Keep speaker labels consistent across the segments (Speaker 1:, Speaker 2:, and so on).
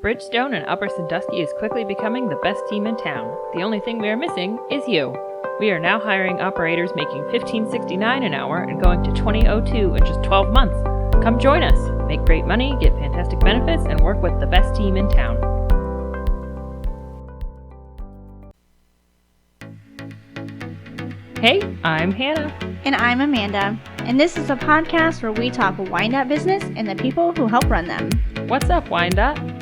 Speaker 1: Bridgestone and Upper Sandusky is quickly becoming the best team in town. The only thing we are missing is you. We are now hiring operators making $15.69 an hour and going to $20.02 in just 12 months. Come join us. Make great money, get fantastic benefits, and work with the best team in town. Hey, I'm Hannah.
Speaker 2: And I'm Amanda. And this is a podcast where we talk Wyandot business and the people who help run them.
Speaker 1: What's up, Wyandot?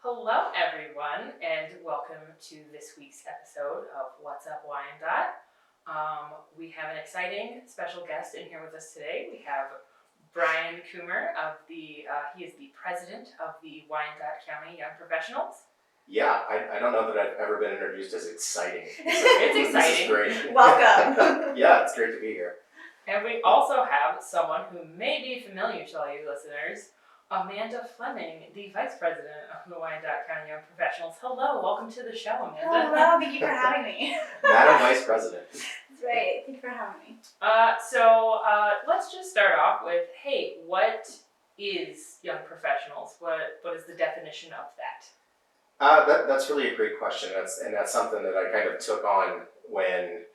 Speaker 1: Hello, everyone, and welcome to this week's episode of What's Up, Wyandot. We have an exciting special guest in here with us today. We have Brian Kummerer he is the president of the Wyandot County Young Professionals.
Speaker 3: Yeah, I don't know that I've ever been introduced as exciting. So
Speaker 1: It's exciting.
Speaker 3: This is great.
Speaker 2: Welcome.
Speaker 3: Yeah, it's great to be here.
Speaker 1: And we also have someone who may be familiar to all you listeners, Amanda Fleming, the vice president of the Wyandot County Young Professionals. Hello, welcome to the show, Amanda.
Speaker 2: Hello, thank you for having me.
Speaker 3: Madam Vice President.
Speaker 2: That's right, thank you for having me.
Speaker 1: So let's just start off with, hey, what is Young Professionals? What is the definition of that?
Speaker 3: That's really a great question. That's something that I kind of took on when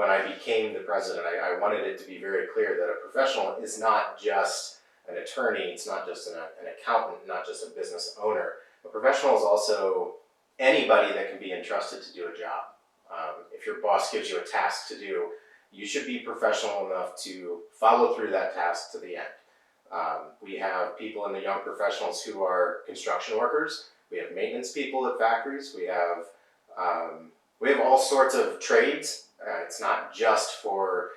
Speaker 3: I became the president. I wanted it to be very clear that a professional is not just an attorney, it's not just an accountant, not just a business owner. A professional is also anybody that can be entrusted to do a job. If your boss gives you a task to do, you should be professional enough to follow through that task to the end. We have people in the Young Professionals who are construction workers. We have maintenance people at factories. We have all sorts of trades. It's not just for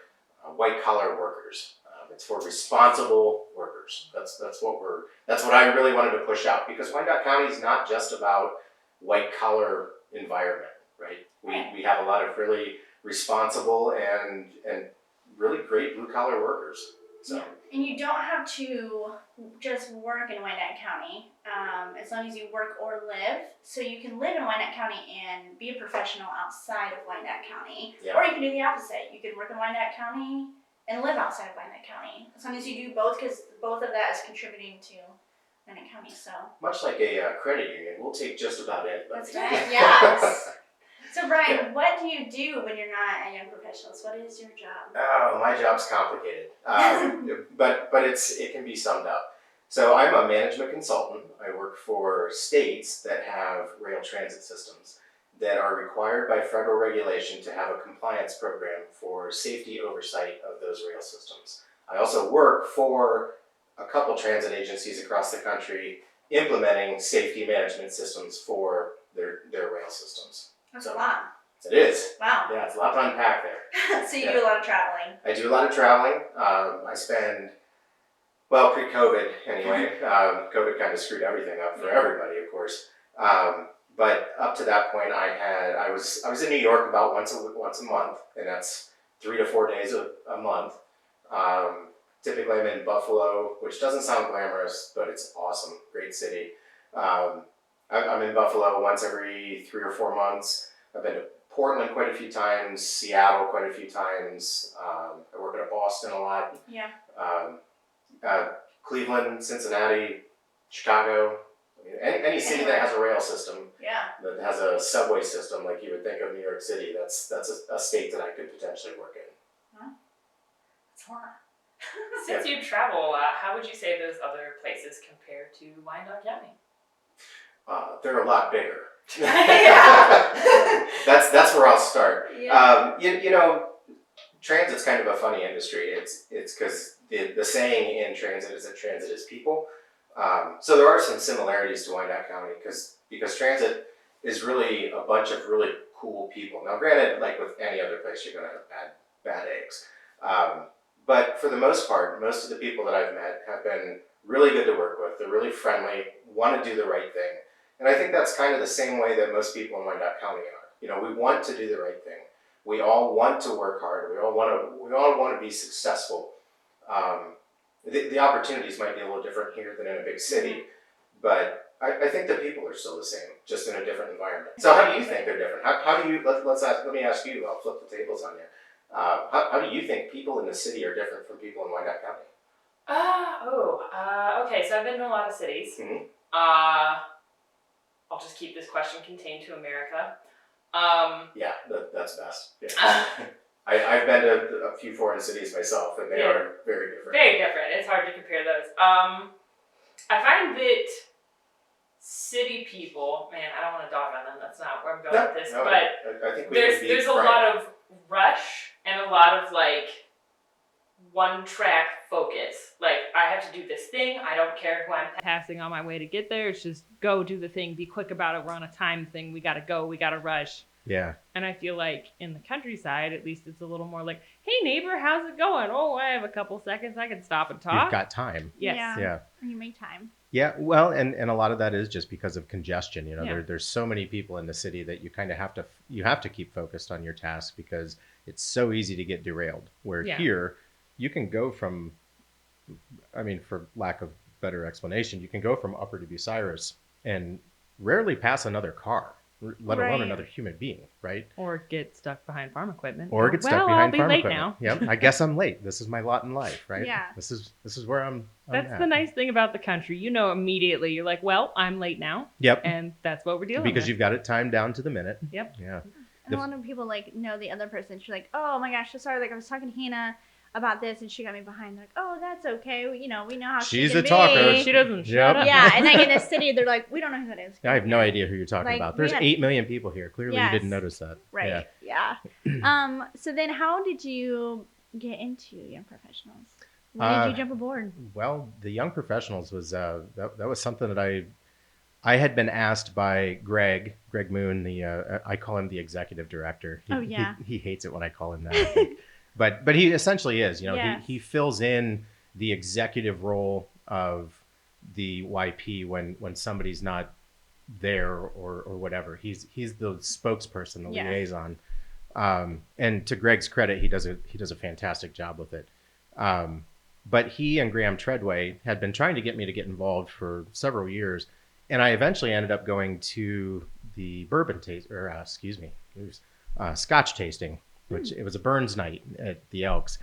Speaker 3: white collar workers. It's for responsible workers. That's what I really wanted to push out, because Wyandot County is not just about white collar environment, right? We have a lot of really responsible and really great blue collar workers. So.
Speaker 2: Yeah. And you don't have to just work in Wyandot County, as long as you work or live. So you can live in Wyandot County and be a professional outside of Wyandot County.
Speaker 3: Yeah.
Speaker 2: Or you can do the opposite. You can work in Wyandot County and live outside of Wyandot County. As long as you do both, because both of that is contributing to Wyandot County. So
Speaker 3: Much like a credit union, we'll take just about anybody.
Speaker 2: that's right. Yes. So Brian, what do you do when you're not a Young Professionals? What is your job?
Speaker 3: Oh, my job's complicated, but it can be summed up. So I'm a management consultant. I work for states that have rail transit systems that are required by federal regulation to have a compliance program for safety oversight of those rail systems. I also work for a couple transit agencies across the country implementing safety management systems for their rail systems.
Speaker 2: That's a lot.
Speaker 3: It is.
Speaker 2: Wow.
Speaker 3: Yeah, it's a lot to unpack there.
Speaker 2: So you do a lot of traveling.
Speaker 3: I do a lot of traveling. I spend, well, pre-COVID anyway. COVID kind of screwed everything up for everybody, of course. But up to that point, I was in New York about once a month, and that's 3 to 4 days a month. Typically, I'm in Buffalo, which doesn't sound glamorous, but it's awesome, great city. I'm in Buffalo once every 3 or 4 months. I've been to Portland quite a few times, Seattle quite a few times. I work at Boston a lot.
Speaker 2: Yeah.
Speaker 3: Cleveland, Cincinnati, Chicago. I mean, any city that has a rail system, that has a subway system like you would think of New York City, that's a state that I could potentially work in.
Speaker 2: Huh? That's a lot.
Speaker 1: Since you travel a lot, how would you say those other places compare to Wyandot County?
Speaker 3: They're a lot bigger.
Speaker 2: Yeah.
Speaker 3: That's where I'll start.
Speaker 2: Yeah.
Speaker 3: You know, transit's kind of a funny industry. It's because the saying in transit is that transit is people. So there are some similarities to Wyandot County because transit is really a bunch of really cool people. Now, granted, like with any other place, you're going to have bad eggs. But for the most part, most of the people that I've met have been really good to work with. They're really friendly, want to do the right thing. And I think that's kind of the same way that most people in Wyandot County are. You know, we want to do the right thing. We all want to work hard. We all want to be successful. The opportunities might be a little different here than in a big city, but I think the people are still the same, just in a different environment. So how do you think they're different? How do you, let me ask you, I'll flip the tables on you. How do you think people in the city are different from people in Wyandot County?
Speaker 1: Okay, so I've been to a lot of cities.
Speaker 3: Mhm.
Speaker 1: I'll just keep this question contained to America.
Speaker 3: Yeah, that's best. Yeah. I've been to a few foreign cities myself, and they are very different.
Speaker 1: Very different. It's hard to compare those. I find that city people, man, I don't want to dog on them. That's not where I'm going with this.
Speaker 3: No,
Speaker 1: but
Speaker 3: I think
Speaker 1: there's a lot of rush and a lot of like one track focus. Like, I have to do this thing. I don't care who I'm passing on my way to get there. It's just go do the thing. Be quick about it. We're on a time thing. We got to go. We got to rush.
Speaker 4: Yeah.
Speaker 1: And I feel like in the countryside, at least it's a little more like, hey, neighbor, how's it going? Oh, I have a couple seconds. I can stop and talk.
Speaker 4: You've got time.
Speaker 1: Yes.
Speaker 4: Yeah.
Speaker 2: You make time.
Speaker 4: Yeah. Well, and a lot of that is just because of congestion. You know,
Speaker 1: Yeah.
Speaker 4: there's so many people in the city that you kind of have to keep focused on your task because it's so easy to get derailed. Where here, you can go from, I mean, for lack of better explanation, you can go from Upper to Bucyrus and rarely pass another car, let alone another human being, right?
Speaker 1: Or get stuck behind farm equipment.
Speaker 4: Or get stuck behind farm
Speaker 1: I'll be late
Speaker 4: equipment.
Speaker 1: now.
Speaker 4: Yep. I guess I'm late. This is my lot in life, right?
Speaker 2: Yeah.
Speaker 4: This is where I'm
Speaker 1: That's
Speaker 4: at.
Speaker 1: the nice thing about the country. You know immediately. You're like, well, I'm late now.
Speaker 4: Yep.
Speaker 1: And that's what we're dealing
Speaker 4: Because
Speaker 1: with.
Speaker 4: you've got it timed down to the minute.
Speaker 1: Yep.
Speaker 4: Yeah.
Speaker 2: And a lot of people like know the other person. She's like, oh my gosh, so sorry. Like I was talking to Hannah about this and she got me behind. They're like, oh, that's okay. We know how
Speaker 4: She's
Speaker 2: she
Speaker 4: a
Speaker 2: can
Speaker 4: talker.
Speaker 2: be.
Speaker 1: She doesn't shut
Speaker 4: Yep.
Speaker 1: up.
Speaker 2: Yeah, and like in the city, they're like, we don't know who that is.
Speaker 4: I have no idea who you're talking
Speaker 2: Like,
Speaker 4: about. There's
Speaker 2: we had-
Speaker 4: 8 million people here. Clearly,
Speaker 2: Yes.
Speaker 4: you didn't notice that.
Speaker 2: Right.
Speaker 4: Yeah.
Speaker 2: So then how did you get into Young Professionals? When did you jump aboard?
Speaker 4: Well, the Young Professionals was that was something that I had been asked by Greg Moon, the I call him the executive director. He hates it when I call him that. I think. But he essentially is. You know,
Speaker 2: Yes.
Speaker 4: he fills in the executive role of the YP when somebody's not there or whatever. He's the spokesperson, the liaison. And to Greg's credit, he does a fantastic job with it. But he and Graham Treadway had been trying to get me to get involved for several years, and I eventually ended up going to the bourbon taste, or Scotch tasting, which it was a Burns night at the Elks,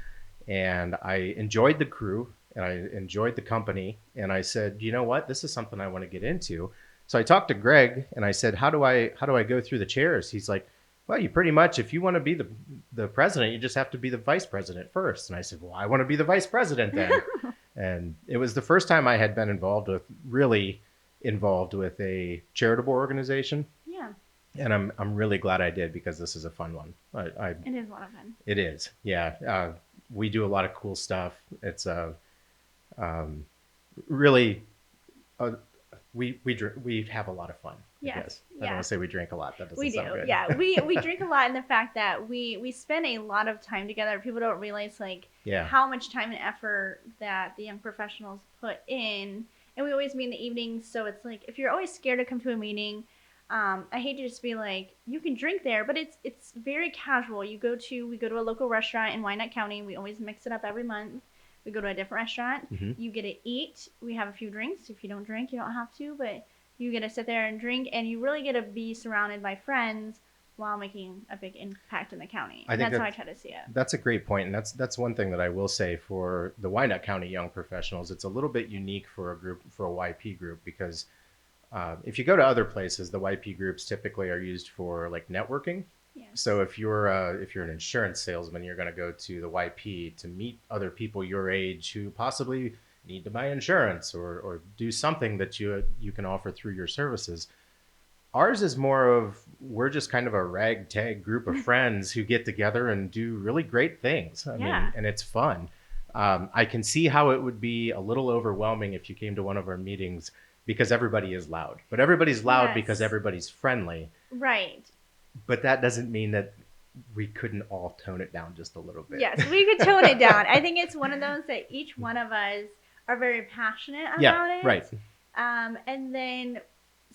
Speaker 4: and I enjoyed the crew and I enjoyed the company, and I said, you know what, this is something I want to get into. So I talked to Greg and I said, how do I go through the chairs? He's like, well, you pretty much, if you want to be the president, you just have to be the vice president first. And I said, well, I want to be the vice president then. And it was the first time I had been really involved with a charitable organization.
Speaker 2: Yeah.
Speaker 4: And I'm really glad I did because this is a fun one.
Speaker 2: It is a lot of fun.
Speaker 4: It is. Yeah. We do a lot of cool stuff. It's really, we have a lot of fun.
Speaker 2: Yes.
Speaker 4: I guess. I don't want to say we drink a lot. That doesn't
Speaker 2: We
Speaker 4: sound
Speaker 2: do.
Speaker 4: good.
Speaker 2: Yeah. We drink a lot in the fact that we spend a lot of time together. People don't realize how much time and effort that the Young Professionals put in. And we always meet in the evenings. So it's like, if you're always scared to come to a meeting, I hate to just be like, you can drink there, but it's very casual. We go to a local restaurant in Wyandot County. We always mix it up every month. We go to a different restaurant.
Speaker 4: Mm-hmm.
Speaker 2: You get to eat. We have a few drinks. If you don't drink, you don't have to, but you get to sit there and drink, and you really get to be surrounded by friends while making a big impact in the county. And that's how I try to see it.
Speaker 4: That's a great point, and that's one thing that I will say for the Wyandot County Young Professionals. It's a little bit unique for a YP group, because if you go to other places, the YP groups typically are used for like networking.
Speaker 2: Yes.
Speaker 4: So if you're an insurance salesman, you're going to go to the YP to meet other people your age who possibly need to buy insurance or do something that you can offer through your services. Ours is more of, we're just kind of a ragtag group of friends who get together and do really great things. I mean, and it's fun. I can see how it would be a little overwhelming if you came to one of our meetings, because everybody is loud. But everybody's loud because everybody's friendly.
Speaker 2: Right.
Speaker 4: But that doesn't mean that we couldn't all tone it down just a little bit.
Speaker 2: Yes, we could tone it down. I think it's one of those that each one of us are very passionate about it.
Speaker 4: Right.
Speaker 2: And then,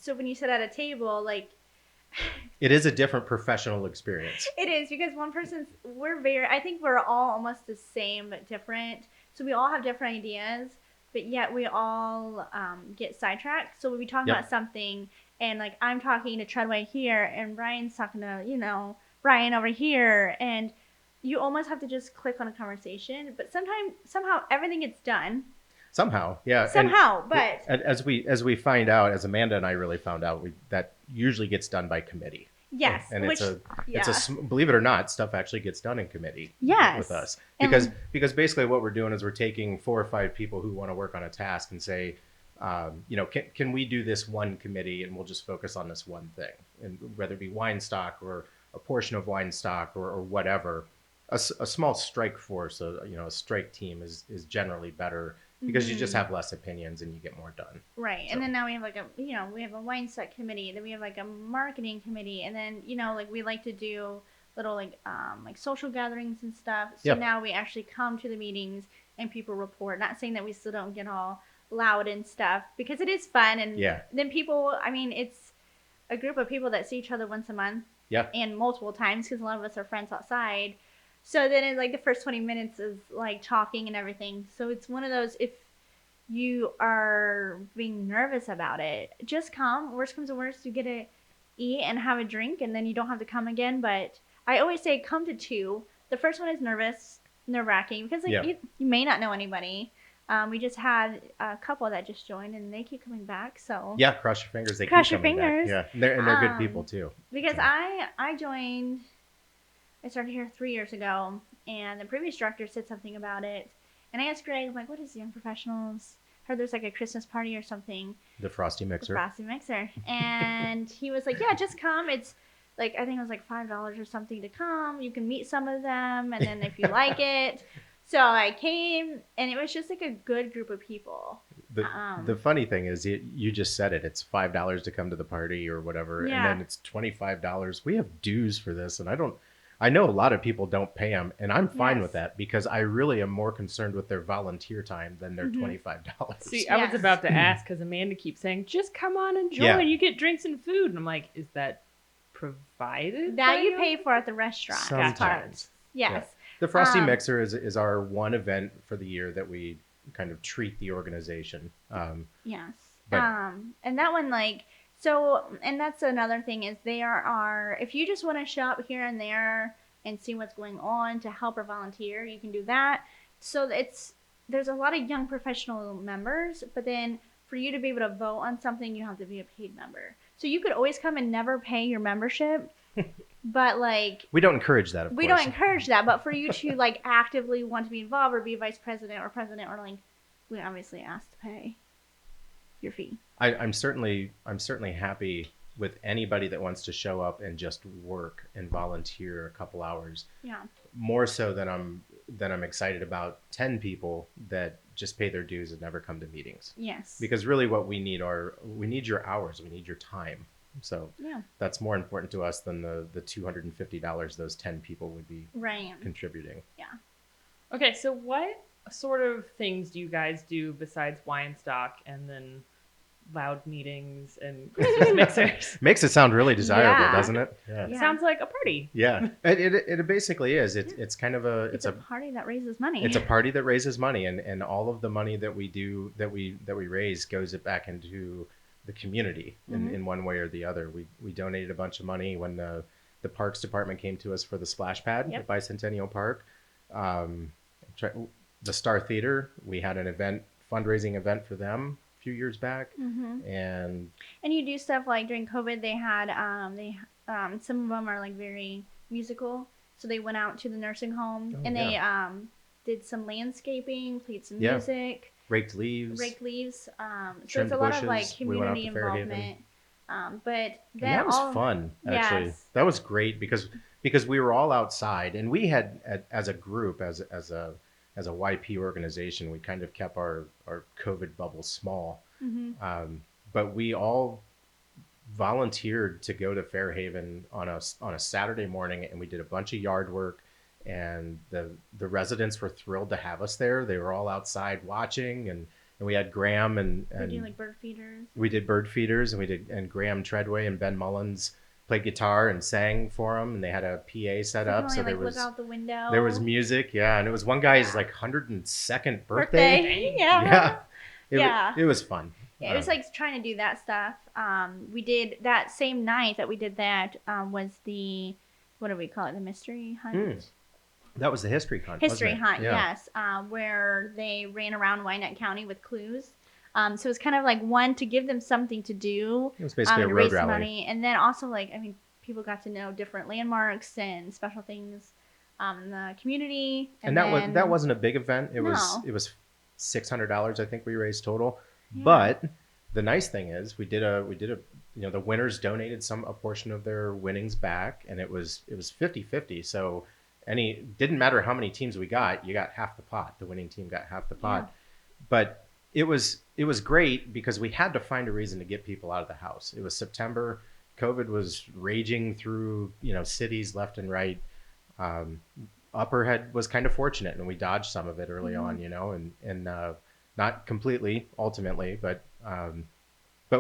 Speaker 2: so when you sit at a table, like,
Speaker 4: it is a different professional experience.
Speaker 2: It is, because I think we're all almost the same but different. So we all have different ideas, but yet we all get sidetracked. So when we talk about something, and like I'm talking to Treadway here, and Brian's talking to, Brian over here, and you almost have to just click on a conversation. But somehow everything gets done.
Speaker 4: Somehow, yeah.
Speaker 2: Somehow, but
Speaker 4: as we find out, as Amanda and I really found out, that usually gets done by committee.
Speaker 2: yes,
Speaker 4: And
Speaker 2: which,
Speaker 4: believe it or not, stuff actually gets done in committee.
Speaker 2: Yes.
Speaker 4: With us
Speaker 2: And-
Speaker 4: because basically what we're doing is we're taking 4 or 5 people who want to work on a task and say, can we do this one committee and we'll just focus on this one thing, and whether it be Wyanstock or a portion of Wyanstock or whatever. A small strike force, a strike team is generally better because you just have less opinions and you get more done.
Speaker 2: Right.
Speaker 4: So.
Speaker 2: And then now we have like we have a Wyanstock committee, then we have like a marketing committee, and then, like we like to do little like social gatherings and stuff. So now we actually come to the meetings and people report. Not saying that we still don't get all loud and stuff, because it is fun. And then people, it's a group of people that see each other once a month.
Speaker 4: Yeah.
Speaker 2: And multiple times, because a lot of us are friends outside. So then in like the first 20 minutes is like talking and everything. So it's one of those, if you are being nervous about it, just come. Worst comes to worst, you get to eat and have a drink, and then you don't have to come again. But I always say come to 2. The first one is nerve-wracking, because you may not know anybody. We just had a couple that just joined, and they keep coming back. So
Speaker 4: yeah, cross your fingers. They
Speaker 2: cross
Speaker 4: keep
Speaker 2: your
Speaker 4: coming
Speaker 2: fingers.
Speaker 4: Back. Yeah, and they're good people too.
Speaker 2: Because I joined. I started here 3 years ago, and the previous director said something about it. And I asked Greg, I'm like, what is Young Professionals? Heard there's like a Christmas party or something.
Speaker 4: The Frosty Mixer.
Speaker 2: The Frosty Mixer. And he was like, yeah, just come. It's like, I think it was like $5 or something to come. You can meet some of them, and then if you like it. So I came, and it was just like a good group of people.
Speaker 4: The funny thing is, you just said it. It's $5 to come to the party or whatever, and then it's $25. We have dues for this, and I know a lot of people don't pay them, and I'm fine with that, because I really am more concerned with their volunteer time than their $25.
Speaker 1: See, I was about to ask, because Amanda keeps saying, just come on and join. Yeah. You get drinks and food. And I'm like, is that provided?
Speaker 2: That you pay for at the restaurant.
Speaker 4: Sometimes.
Speaker 2: Yes.
Speaker 4: Yeah. The Frosty Mixer is our one event for the year that we kind of treat the organization.
Speaker 2: Yes. And that one, so, and that's another thing, is there are, if you just want to shop here and there and see what's going on to help or volunteer, you can do that. So there's a lot of young professional members, but then for you to be able to vote on something, you have to be a paid member. So you could always come and never pay your membership, but we
Speaker 4: don't encourage that, of course.
Speaker 2: We don't encourage that, but for you to actively want to be involved or be vice president or president, or we obviously ask to pay your fee.
Speaker 4: I'm certainly happy with anybody that wants to show up and just work and volunteer a couple hours.
Speaker 2: Yeah.
Speaker 4: More so than I'm excited about 10 people that just pay their dues and never come to meetings.
Speaker 2: Yes.
Speaker 4: Because really what we need your hours, we need your time. So that's more important to us than the $250 those 10 people would be contributing.
Speaker 2: Yeah.
Speaker 1: Okay, so what sort of things do you guys do besides Wyanstock and then loud meetings and Christmas mixers?
Speaker 4: Makes it sound really desirable, doesn't it?
Speaker 1: Yeah. It sounds like a party.
Speaker 4: Yeah, it basically is. It's kind of
Speaker 2: it's a party that raises money.
Speaker 4: It's a party that raises money, and all of the money that we raise goes back into the community in one way or the other. We donated a bunch of money when the Parks Department came to us for the splash pad at Bicentennial Park. The Star Theater, we had an fundraising event for them a few years back, and
Speaker 2: you do stuff during COVID. They had some of them are very musical, so they went out to the nursing home they did some landscaping, played some music,
Speaker 4: raked leaves.
Speaker 2: So it's a lot of community involvement. But then
Speaker 4: that was fun, actually. Yes. That was great because we were all outside, and we had as a group, as a YP organization, we kind of kept our COVID bubble small. But we all volunteered to go to Fairhaven on a Saturday morning, and we did a bunch of yard work, and the residents were thrilled to have us there. They were all outside watching, and we had Graham and
Speaker 2: we did bird feeders.
Speaker 4: We did bird feeders, and Graham Treadway and Ben Mullins played guitar and sang for them, and they had a PA set up, so there was
Speaker 2: look out the window.
Speaker 4: There was music, and it was one guy's 102nd birthday. It was fun.
Speaker 2: Yeah, it was trying to do that stuff. We did that same night that we did that was the, what do we call it, the mystery hunt?
Speaker 4: That was the history hunt.
Speaker 2: History
Speaker 4: wasn't it?
Speaker 2: hunt,
Speaker 4: Yeah.
Speaker 2: yes, where they ran around Wyandot County with clues. So it's kind of like one to give them something to do.
Speaker 4: It was basically a
Speaker 2: and
Speaker 4: road
Speaker 2: raise
Speaker 4: rally.
Speaker 2: money, and then also people got to know different landmarks and special things in the community.
Speaker 4: And that wasn't a big event. It was $600 I think we raised total.
Speaker 2: Yeah.
Speaker 4: But the nice thing is we did a the winners donated a portion of their winnings back, and it was 50-50. So didn't matter how many teams we got, you got half the pot. The winning team got half the pot.
Speaker 2: Yeah.
Speaker 4: But it was great because we had to find a reason to get people out of the house. It was September. COVID was raging through, cities left and right. Upper was kind of fortunate, and we dodged some of it early on, and not completely ultimately, but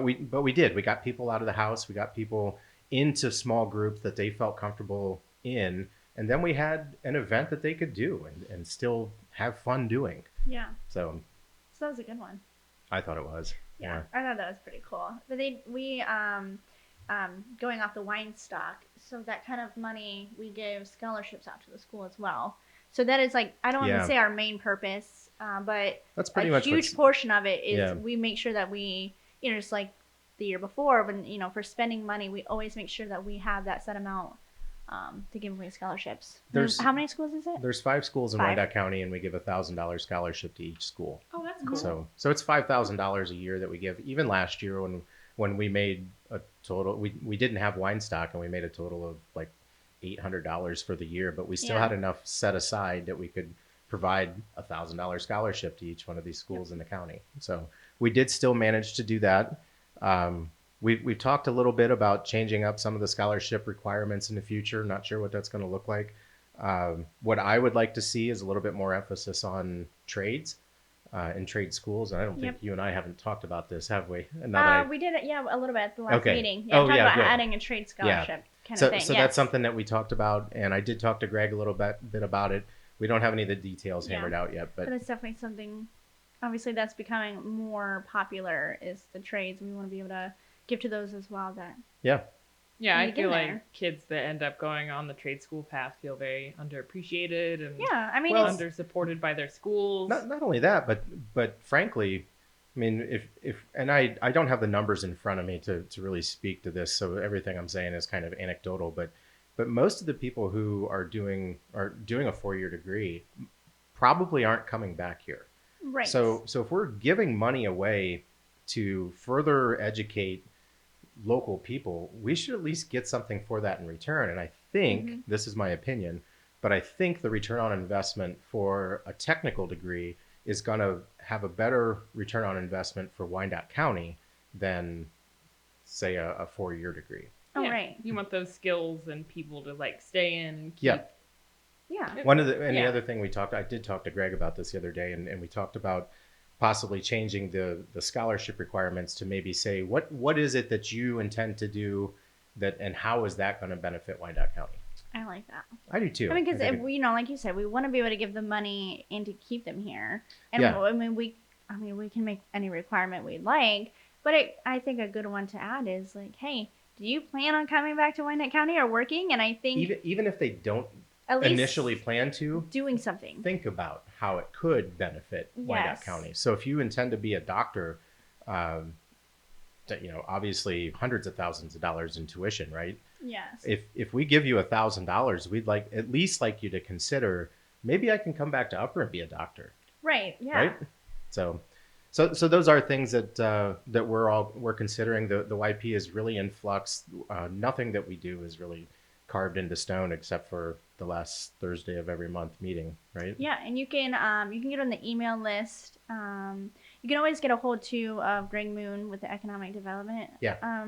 Speaker 4: we did. We got people out of the house. We got people into small groups that they felt comfortable in. And then we had an event that they could do and still have fun doing.
Speaker 2: Yeah.
Speaker 4: So
Speaker 2: that was a good one.
Speaker 4: I thought it was.
Speaker 2: Yeah. I thought that was pretty cool. But we going off the Wyanstock, so that kind of money we give scholarships out to the school as well. So that is I don't want to say our main purpose, but
Speaker 4: that's pretty much
Speaker 2: a huge portion of it is we make sure that we, just like the year before when, for spending money, we always make sure that we have that set amount to give away scholarships. How many schools is it?
Speaker 4: There's 5 schools in Wyandot County, and we give $1,000 scholarship to each school.
Speaker 2: Oh, that's cool.
Speaker 4: So it's $5,000 a year that we give. Even last year when we made a total, we didn't have Wyanstock, and we made a total of like $800 for the year, but we still had enough set aside that we could provide $1,000 scholarship to each one of these schools in the county. So we did still manage to do that. We've talked a little bit about changing up some of the scholarship requirements in the future. Not sure what that's going to look like. What I would like to see is a little bit more emphasis on trades in trade schools. And I don't think you and I haven't talked about this, have we?
Speaker 2: We did it, a little bit at the last meeting. Yeah, talked about adding a trade scholarship kind of thing.
Speaker 4: So that's something that we talked about, and I did talk to Greg a little bit about it. We don't have any of the details hammered out yet, but
Speaker 2: it's definitely something. Obviously, that's becoming more popular. Is the trades? We want to be able to give to those as well.
Speaker 1: I feel like kids that end up going on the trade school path feel very underappreciated and under supported by their schools.
Speaker 4: Not only that, but frankly, I mean, if I don't have the numbers in front of me to really speak to this, so everything I'm saying is kind of anecdotal, but most of the people who are doing a 4-year degree probably aren't coming back here.
Speaker 2: Right.
Speaker 4: So if we're giving money away to further educate local people, we should at least get something for that in return. And I think, this is my opinion, but I think the return on investment for a technical degree is going to have a better return on investment for Wyandot County than, say, a 4-year degree.
Speaker 2: Oh, right.
Speaker 1: You want those skills and people to stay in and keep.
Speaker 2: Yeah.
Speaker 4: The other thing I did talk to Greg about this the other day, and we talked about possibly changing the scholarship requirements to maybe say, what is it that you intend to do and how is that going to benefit Wyandot County?
Speaker 2: I like that.
Speaker 4: I do too.
Speaker 2: I mean, because like you said, we want to be able to give them money and to keep them here. And we can make any requirement we'd like, but I think a good one to add is hey, do you plan on coming back to Wyandot County or working? And I think
Speaker 4: even if they don't
Speaker 2: at least
Speaker 4: initially plan to,
Speaker 2: doing something,
Speaker 4: think about how it could benefit Wyandot County. So if you intend to be a doctor, obviously hundreds of thousands of dollars in tuition, right?
Speaker 2: Yes.
Speaker 4: If we give you $1,000, we'd at least like you to consider, maybe I can come back to Upper and be a doctor.
Speaker 2: Right. Yeah.
Speaker 4: Right. So those are things that we're considering. The YP is really in flux. Nothing that we do is really carved into stone except for the last Thursday of every month meeting, right?
Speaker 2: Yeah, and you can get on the email list. You can always get a hold too of Greg Moon with the Economic Development.
Speaker 4: Yeah.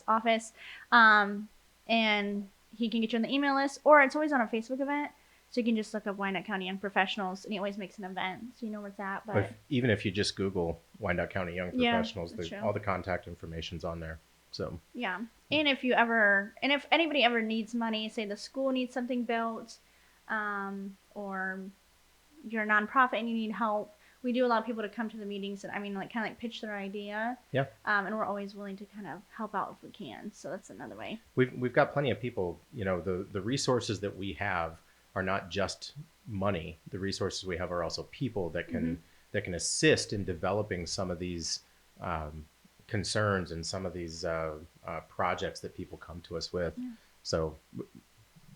Speaker 2: Office. And he can get you on the email list, or it's always on a Facebook event. So you can just look up Wyandot County Young Professionals, and he always makes an event, so you know where it's at. But
Speaker 4: even if you just Google Wyandot County Young Professionals, all the contact information's on there. So
Speaker 2: yeah, and if anybody ever needs money, say the school needs something built, or you're a nonprofit and you need help, we do allow people to come to the meetings and like kind of like pitch their idea.
Speaker 4: Yeah.
Speaker 2: And we're always willing to kind of help out if we can. So that's another way.
Speaker 4: We've got plenty of people, the resources that we have are not just money. The resources we have are also people that can assist in developing some of these concerns and some of these projects that people come to us with. Yeah. So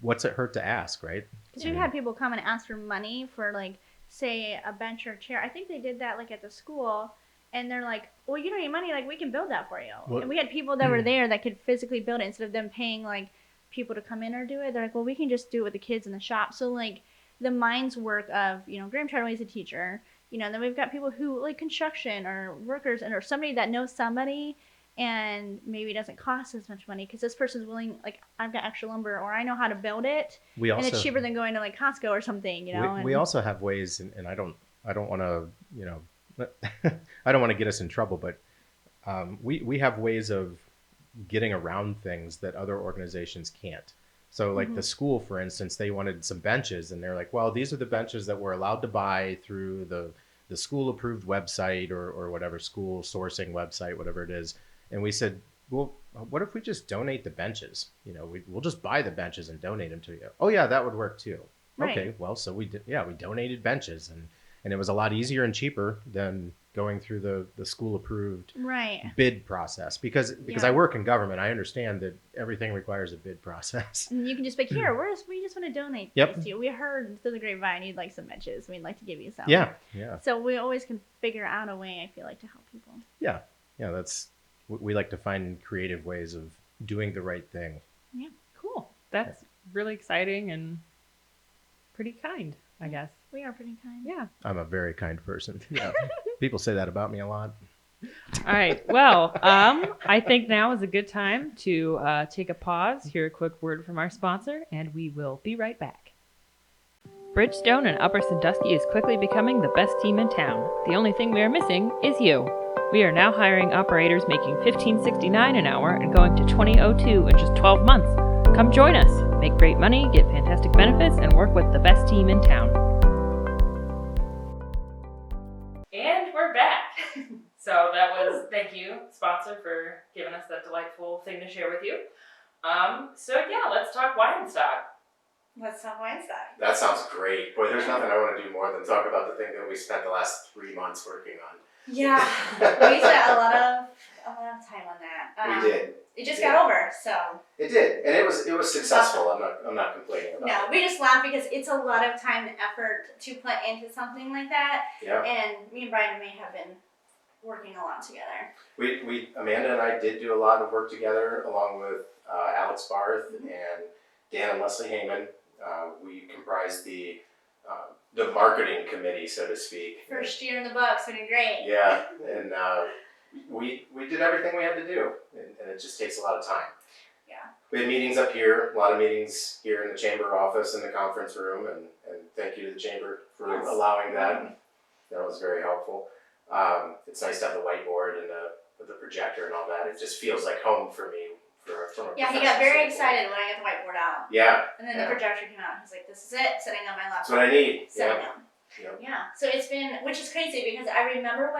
Speaker 4: what's it hurt to ask, right?
Speaker 2: Because we've had people come and ask for money for like, say, a bench or a chair. I think they did that like at the school, and they're like, well, you don't need money, like we can build that for you. Well, and we had people that were there that could physically build it instead of them paying like people to come in or do it. They're like, well, we can just do it with the kids in the shop. So like the mind's work of, Graham Charlie's a teacher, then we've got people who like construction or workers or somebody that knows somebody, and maybe it doesn't cost as much money because this person's willing, like, I've got extra lumber or I know how to build it, and it's cheaper than going to like Costco or something,
Speaker 4: We also have ways, and I don't want to, I don't want to get us in trouble, but we have ways of getting around things that other organizations can't. So like the school, for instance, they wanted some benches, and they're like, well, these are the benches that we're allowed to buy through the school approved website or whatever, school sourcing website, whatever it is. And we said, well, what if we just donate the benches? We'll just buy the benches and donate them to you. Oh yeah, that would work too. Right. Okay, well, so we donated benches, and it was a lot easier and cheaper than going through the school approved bid process because I work in government. I understand that everything requires a bid process.
Speaker 2: And you can just be here, we just want to donate these to you. We heard through the grapevine you'd like some benches. We'd like to give you some.
Speaker 4: Yeah.
Speaker 2: So we always can figure out a way, I feel like, to help people.
Speaker 4: Yeah. We like to find creative ways of doing the right thing.
Speaker 1: Yeah, cool. That's really exciting and pretty kind, I guess.
Speaker 2: We are pretty kind.
Speaker 1: Yeah.
Speaker 4: I'm a very kind person. Yeah. People say that about me a lot.
Speaker 1: All right. Well, I think now is a good time to take a pause, hear a quick word from our sponsor, and we will be right back. Bridgestone and Upper Sandusky is quickly becoming the best team in town. The only thing we are missing is you. We are now hiring operators making $15.69 an hour and going to $20.02 in just 12 months. Come join us, make great money, get fantastic benefits, and work with the best team in town. And we're back. So that was, thank you, sponsor, for giving us that delightful thing to share with you. Let's talk Wyanstock.
Speaker 2: Let's talk Wyanstock.
Speaker 3: That sounds great. Boy, there's nothing I want to do more than talk about the thing that we spent the last 3 months working on.
Speaker 2: Yeah, we spent a lot of time on that.
Speaker 3: We did.
Speaker 2: It just got over, so.
Speaker 3: It did, and it was successful. I'm not complaining about it.
Speaker 2: No, we just laugh because it's a lot of time and effort to put into something like that. Yeah. And me and Brian may have been working a lot together.
Speaker 3: We Amanda and I did do a lot of work together, along with Alex Barth and Dan and Leslie Heyman. We comprised the marketing committee, so to speak.
Speaker 2: First year in the books, we did great.
Speaker 3: Yeah, and we did everything we had to do, and it just takes a lot of time.
Speaker 2: Yeah.
Speaker 3: We had meetings up here, a lot of meetings here in the chamber office, in the conference room, and thank you to the chamber for allowing that. That was very helpful. It's nice to have the whiteboard and the projector and all that. It just feels like home for me.
Speaker 2: Yeah, he got very excited when I got the whiteboard out.
Speaker 3: Yeah.
Speaker 2: And then the projector came out. He's like, this is it, sitting on my laptop.
Speaker 3: That's what I need.
Speaker 2: Yeah. So it's been, which is crazy because I remember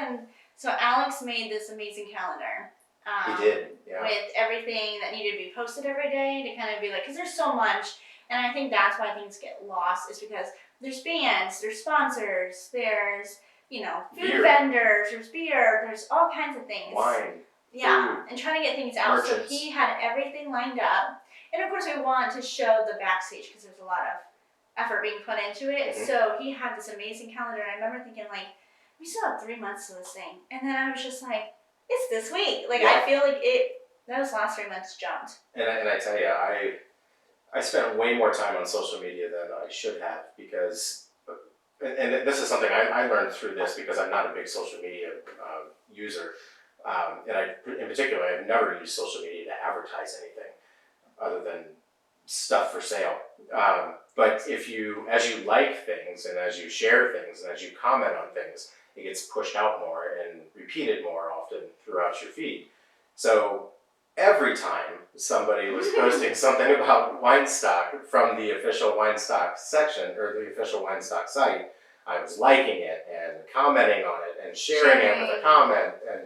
Speaker 2: so Alex made this amazing calendar.
Speaker 3: He did, yeah.
Speaker 2: With everything that needed to be posted every day to kind of be like, because there's so much. And I think that's why things get lost is because there's bands, there's sponsors, there's, food vendors, there's beer, there's all kinds of things.
Speaker 3: Wine.
Speaker 2: Yeah, and trying to get things out.
Speaker 3: Merchants.
Speaker 2: So he had everything lined up. And of course we want to show the backstage because there's a lot of effort being put into it. Mm-hmm. So he had this amazing calendar. And I remember thinking we still have 3 months to this thing. And then I was just like, it's this week. I feel like those last 3 months jumped.
Speaker 3: And I tell you, I spent way more time on social media than I should have because, and this is something I learned through this because I'm not a big social media user. In particular, I've never used social media to advertise anything other than stuff for sale. But as you like things and as you share things and as you comment on things, it gets pushed out more and repeated more often throughout your feed. So every time somebody was posting something about Wyanstock from the official Wyanstock section or the official Wyanstock site, I was liking it and commenting on it and sharing it with a comment, and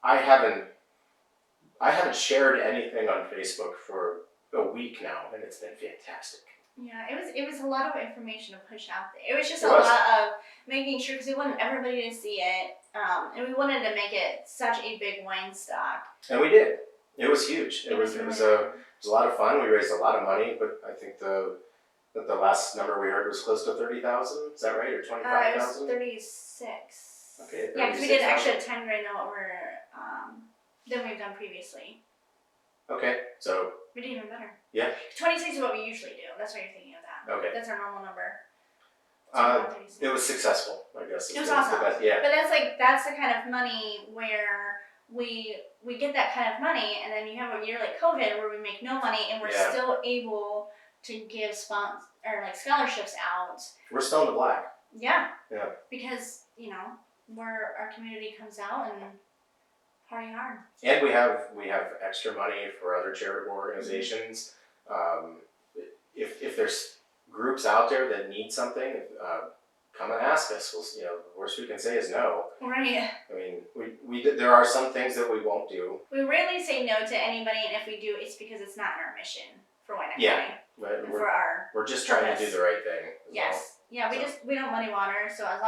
Speaker 3: I haven't shared anything on Facebook for a week now, and it's been fantastic.
Speaker 2: Yeah, it was a lot of information to push out there. It was just a lot of making sure, because we wanted everybody to see it, and we wanted to make it such a big Wyanstock.
Speaker 3: And we did. It was huge. It was a lot of fun. We raised a lot of money, but I think the last number we heard was close to 30,000. Is that right, or 25,000?
Speaker 2: It was 36.
Speaker 3: Okay.
Speaker 2: Yeah, because we did actually a 10 grand what we're than we've done previously.
Speaker 3: Okay, so
Speaker 2: we did even better.
Speaker 3: Yeah.
Speaker 2: 26 is what we usually do. That's why you're thinking of that.
Speaker 3: Okay.
Speaker 2: That's our normal number.
Speaker 3: It was successful, I guess.
Speaker 2: It was awesome.
Speaker 3: Yeah.
Speaker 2: But that's the kind of money where we get that kind of money, and then you have a year like COVID where we make no money, and we're still able to give scholarships out.
Speaker 3: We're still in the black.
Speaker 2: Yeah.
Speaker 3: Yeah.
Speaker 2: Because where our community comes out and party hard.
Speaker 3: And we have extra money for other charitable organizations. If there's groups out there that need something, come and ask us. We'll, the worst we can say is no.
Speaker 2: Right.
Speaker 3: I mean, there are some things that we won't do.
Speaker 2: We rarely say no to anybody, and if we do, it's because it's not in our mission for Wyandot County.
Speaker 3: But
Speaker 2: we're
Speaker 3: just trying to do the right thing.
Speaker 2: Yes. Well. Yeah. We don't muddy water. So as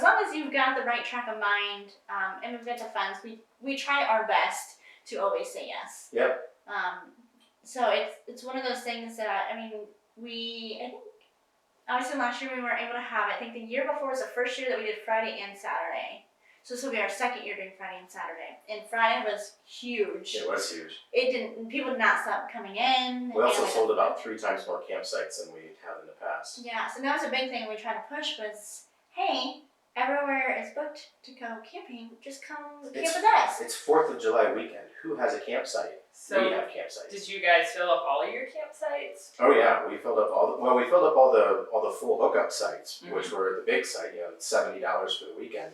Speaker 2: long as you've got the right track of mind, and we've got the funds, we try our best to always say yes.
Speaker 3: Yep.
Speaker 2: So it's one of those things that I think obviously last year we weren't able to have it. I think the year before was the first year that we did Friday and Saturday. So this will be our second year doing Friday and Saturday. And Friday was huge.
Speaker 3: It was huge.
Speaker 2: People did not stop coming in.
Speaker 3: We also sold about 3 times more campsites than we have in the past.
Speaker 2: Yeah, so that was a big thing we tried to push was, hey, everywhere is booked to go camping. Just come camp with us.
Speaker 3: It's 4th of July weekend. Who has a campsite?
Speaker 1: So
Speaker 3: we have campsites.
Speaker 1: Did you guys fill up all of your campsites?
Speaker 3: Oh yeah, we filled up all the full hookup sites, which were the big site. $70 for the weekend,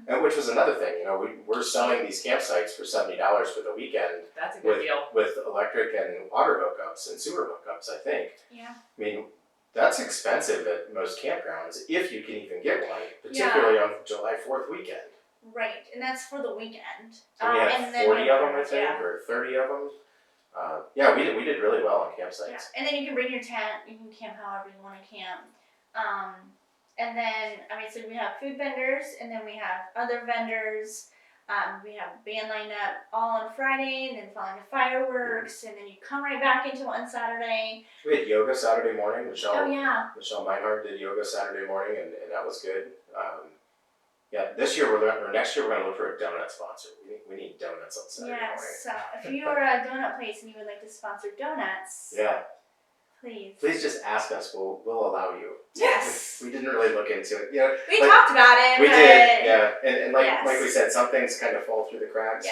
Speaker 3: and which was another thing. We're selling these campsites for $70 for the weekend.
Speaker 1: That's a good deal.
Speaker 3: With electric and water hookups and sewer hookups, I think.
Speaker 2: Yeah.
Speaker 3: I mean, that's expensive at most campgrounds if you can even get one, particularly on July 4th weekend.
Speaker 2: Right, and that's for the weekend.
Speaker 3: So we had 40 of them, I think, or 30 of them. We did really well on campsites.
Speaker 2: Yeah. And then you can bring your tent. You can camp however you want to camp. And then, so we have food vendors, and then we have other vendors. We have band lineup all on Friday, and then following the fireworks, and then you come right back into on Saturday.
Speaker 3: We had yoga Saturday morning. Michelle Meinhardt did yoga Saturday morning, and that was good. This year next year we're going to look for a donut sponsor. We need donuts on Saturday morning.
Speaker 2: Yes, so if you are a donut place and you would like to sponsor donuts, please just ask us. We'll allow you. Yes. We didn't really look into it. We talked about it.
Speaker 3: We did, yeah. And like we said, some things kind of fall through the cracks,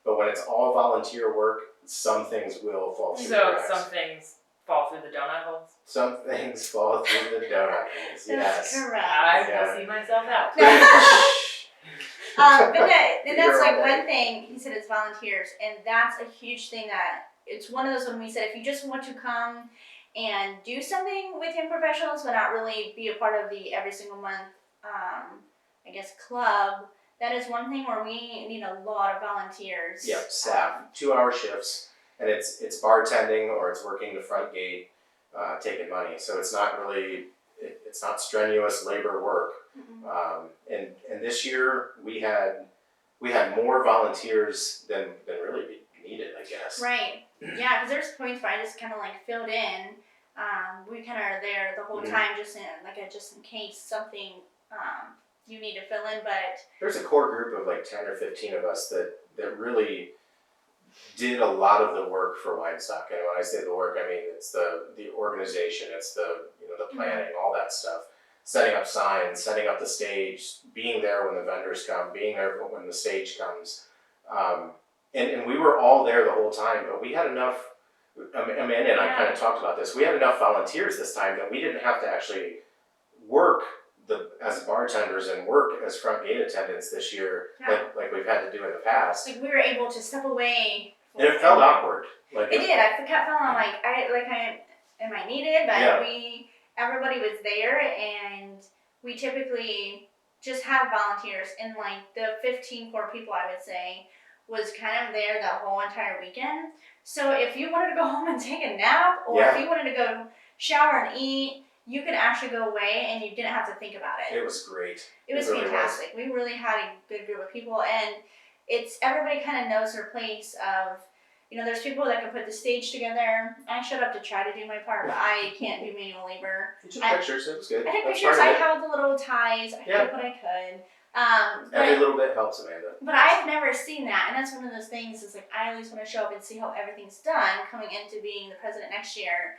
Speaker 3: but when it's all volunteer work, some things will fall through the cracks.
Speaker 1: So some things fall through the donut holes?
Speaker 3: Some things fall through the donut holes, yes.
Speaker 2: That's correct.
Speaker 1: I will see myself out.
Speaker 2: And that's one thing, he said it's volunteers, and that's a huge thing that, it's one of those when we said if you just want to come and do something with Young Professionals but not really be a part of the every single month, club, that is one thing where we need a lot of volunteers.
Speaker 3: Yep, staff, 2-hour shifts, and it's bartending or it's working the front gate, taking money. So it's not really, it's not strenuous labor work. And this year we had more volunteers than really needed, I guess.
Speaker 2: Right. Yeah, because there's points where I just kind of filled in. We kind of are there the whole time, just in case something you need to fill in. But
Speaker 3: there's a core group of 10 or 15 of us that really did a lot of the work for Wyanstock. And when I say the work, I mean it's the organization, it's the planning, all that stuff. Setting up signs, setting up the stage, being there when the vendors come, being there when the stage comes. And we were all there the whole time, but we had enough, Amanda and I kind of talked about this, we had enough volunteers this time that we didn't have to actually work as bartenders and work as front gate attendants this year like we've had to do in the past.
Speaker 2: We were able to step away.
Speaker 3: And it felt awkward.
Speaker 2: It did. I kept feeling am I needed? But everybody was there, and we typically just have volunteers, and like the 15 core people, I would say, was kind of there the whole entire weekend. So if you wanted to go home and take a nap, or if you wanted to go shower and eat, you could actually go away and you didn't have to think about it.
Speaker 3: It was great.
Speaker 2: It was really fantastic. We really had a good group of people, and everybody kind of knows their place of, there's people that can put the stage together. I showed up to try to do my part, but I can't do manual labor.
Speaker 3: You took pictures, it was good.
Speaker 2: I took pictures, I held the little ties, I did what I could.
Speaker 3: Every little bit helps, Amanda.
Speaker 2: But I've never seen that, and that's one of those things, is like, I always want to show up and see how everything's done coming into being the president next year.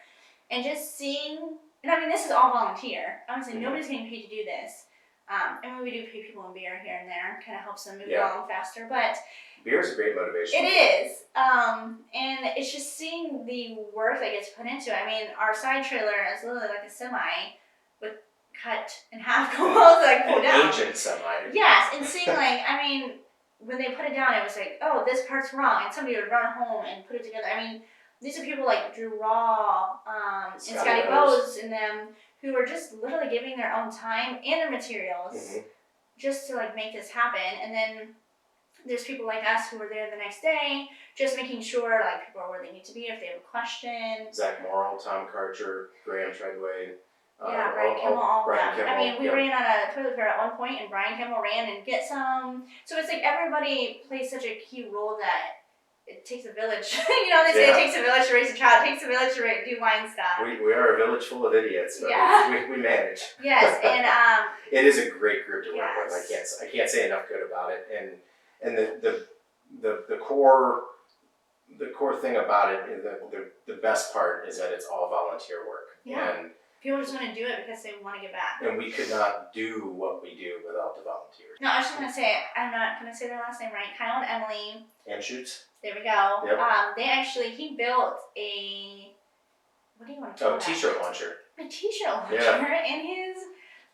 Speaker 2: And just seeing, and I mean, this is all volunteer. Honestly, nobody's getting paid to do this. And we do pay people in beer here and there, kind of helps them move along faster, but
Speaker 3: beer is a great motivation.
Speaker 2: It is. And it's just seeing the work that gets put into it. I mean, our side trailer is literally like a semi with cut in half, almost like pulled down.
Speaker 3: An ancient semi.
Speaker 2: Yes, and seeing like, I mean, when they put it down, it was like, oh, this part's wrong, and somebody would run home and put it together. I mean, these are people like Drew Raw, and Scotty Bowes and them, who are just literally giving their own time and their materials just to like make this happen. And then there's people like us who are there the next day, just making sure like people are where they need to be if they have a question.
Speaker 3: Zach Morrill, Tom Karcher, Graham Treadway.
Speaker 2: Brian Kimmel, all of them.
Speaker 3: Kimmel,
Speaker 2: I mean, we ran out of toilet paper at one point, and Brian Kimmel ran and get some. So it's like everybody plays such a key role that it takes a village. They say it takes a village to raise a child. It takes a village to do Wyanstock.
Speaker 3: We are a village full of idiots, but we manage.
Speaker 2: Yes, and
Speaker 3: it is a great group to work with. I can't say enough good about it. And the core thing about it, the best part is that it's all volunteer work.
Speaker 2: Yeah.
Speaker 3: And
Speaker 2: people just want to do it because they want to give back.
Speaker 3: And we could not do what we do without the volunteers.
Speaker 2: No, I was just going to say, I'm not going to say their last name right. Kyle and Emily.
Speaker 3: And Shoots.
Speaker 2: There we go.
Speaker 3: Yep.
Speaker 2: He built a, what do you want to call that?
Speaker 3: T-shirt launcher.
Speaker 2: A T-shirt launcher in his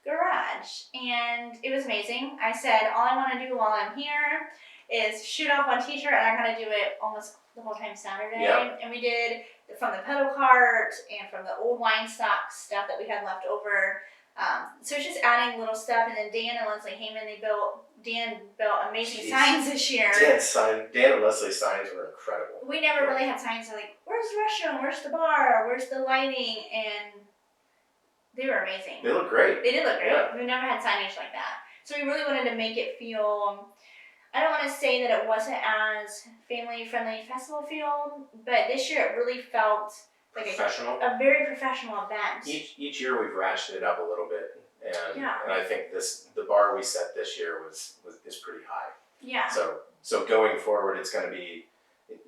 Speaker 2: garage. And it was amazing. I said, all I want to do while I'm here is shoot off one T-shirt, and I'm going to do it almost the whole time Saturday.
Speaker 3: Yep.
Speaker 2: And we did from the pedal cart and from the old Wyanstock stuff that we had left over. So it's just adding little stuff. And then Dan and Leslie Heyman, Dan built amazing signs this year.
Speaker 3: Dan and Leslie's signs were incredible.
Speaker 2: We never really had signs like, where's the restroom? Where's the bar? Where's the lighting? And they were amazing.
Speaker 3: They look great.
Speaker 2: They did look great.
Speaker 3: Yeah.
Speaker 2: We've never had signage like that. So we really wanted to make it feel, I don't want to say that it wasn't as family-friendly festival feel, but this year it really felt like a very professional event.
Speaker 3: Each year we've ratcheted it up a little bit, and I think the bar we set this year is pretty high. Yeah. So going forward, it's going to be